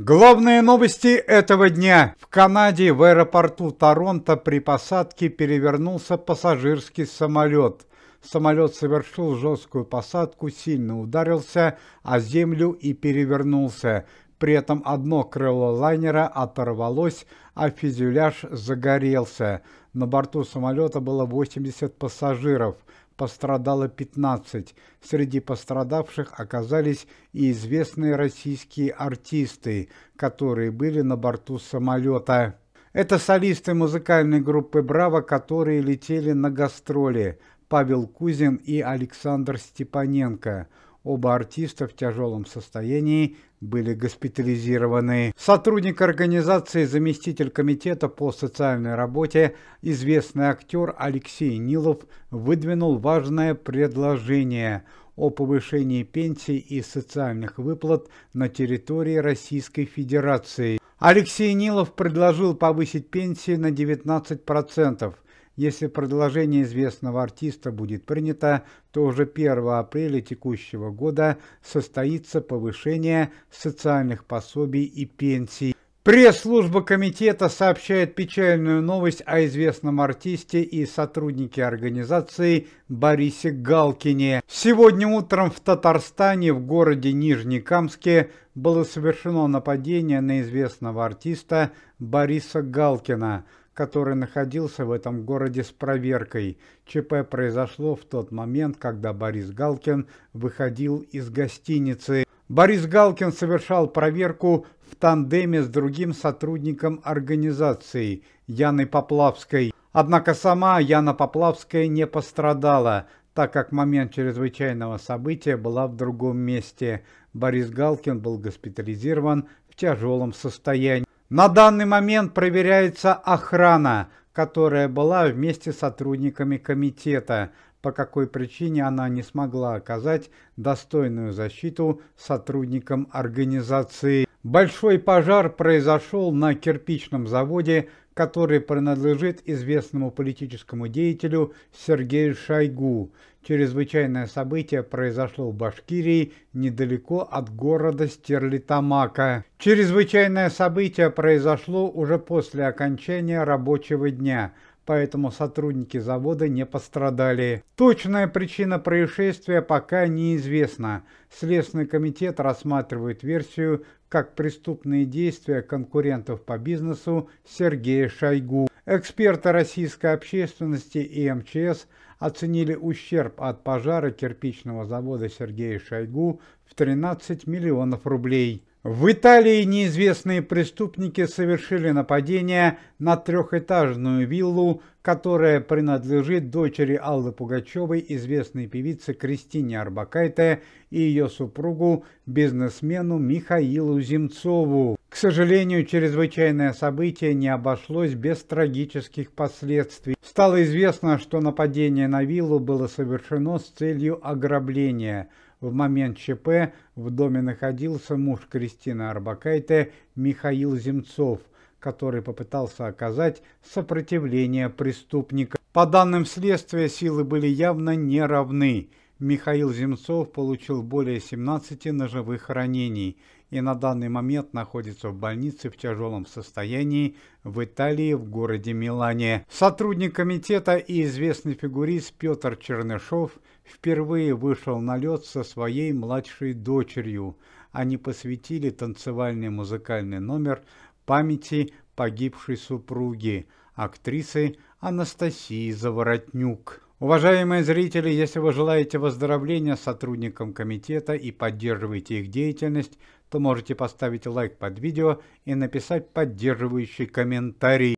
Главные новости этого дня. В Канаде в аэропорту Торонто при посадке перевернулся пассажирский самолет. Самолет совершил жесткую посадку, сильно ударился о землю и перевернулся. При этом одно крыло лайнера оторвалось, а фюзеляж загорелся. На борту самолета было 80 пассажиров. Пострадало 15. Среди пострадавших оказались и известные российские артисты, которые были на борту самолета. Это солисты музыкальной группы «Браво», которые летели на гастроли: Павел Кузин и Александр Степаненко. Оба артиста в тяжелом состоянии были госпитализированы. Сотрудник организации, заместитель комитета по социальной работе, известный актер Алексей Нилов выдвинул важное предложение о повышении пенсий и социальных выплат на территории Российской Федерации. Алексей Нилов предложил повысить пенсии на 19%. Если предложение известного артиста будет принято, то уже 1 апреля текущего года состоится повышение социальных пособий и пенсий. Пресс-служба комитета сообщает печальную новость о известном артисте и сотруднике организации Борисе Галкине. Сегодня утром в Татарстане, в городе Нижнекамске, было совершено нападение на известного артиста Бориса Галкина, который находился в этом городе с проверкой. ЧП произошло в тот момент, когда Борис Галкин выходил из гостиницы. Борис Галкин совершал проверку в тандеме с другим сотрудником организации, Яной Поплавской. Однако сама Яна Поплавская не пострадала, так как в момент чрезвычайного события была в другом месте. Борис Галкин был госпитализирован в тяжелом состоянии. На данный момент проверяется охрана, которая была вместе с сотрудниками комитета, по какой причине она не смогла оказать достойную защиту сотрудникам организации. Большой пожар произошел на кирпичном заводе, который принадлежит известному политическому деятелю Сергею Шойгу. Чрезвычайное событие произошло в Башкирии, недалеко от города Стерлитамака. Чрезвычайное событие произошло уже после окончания рабочего дня, поэтому сотрудники завода не пострадали. Точная причина происшествия пока неизвестна. Следственный комитет рассматривает версию как преступные действия конкурентов по бизнесу Сергея Шойгу. Эксперты российской общественности и МЧС оценили ущерб от пожара кирпичного завода Сергея Шойгу в 13 миллионов рублей. В Италии неизвестные преступники совершили нападение на трехэтажную виллу, которая принадлежит дочери Аллы Пугачевой, известной певице Кристине Орбакайте, и ее супругу, бизнесмену Михаилу Земцову. К сожалению, чрезвычайное событие не обошлось без трагических последствий. Стало известно, что нападение на виллу было совершено с целью ограбления. В момент ЧП в доме находился муж Кристины Орбакайте Михаил Земцов, который попытался оказать сопротивление преступникам. По данным следствия, силы были явно не равны. Михаил Земцов получил более 17 ножевых ранений и на данный момент находится в больнице в тяжелом состоянии в Италии, в городе Милане. Сотрудник комитета и известный фигурист Петр Чернышов впервые вышел на лед со своей младшей дочерью. Они посвятили танцевальный музыкальный номер памяти погибшей супруги, актрисы Анастасии Заворотнюк. Уважаемые зрители, если вы желаете выздоровления сотрудникам комитета и поддерживаете их деятельность, то можете поставить лайк под видео и написать поддерживающий комментарий.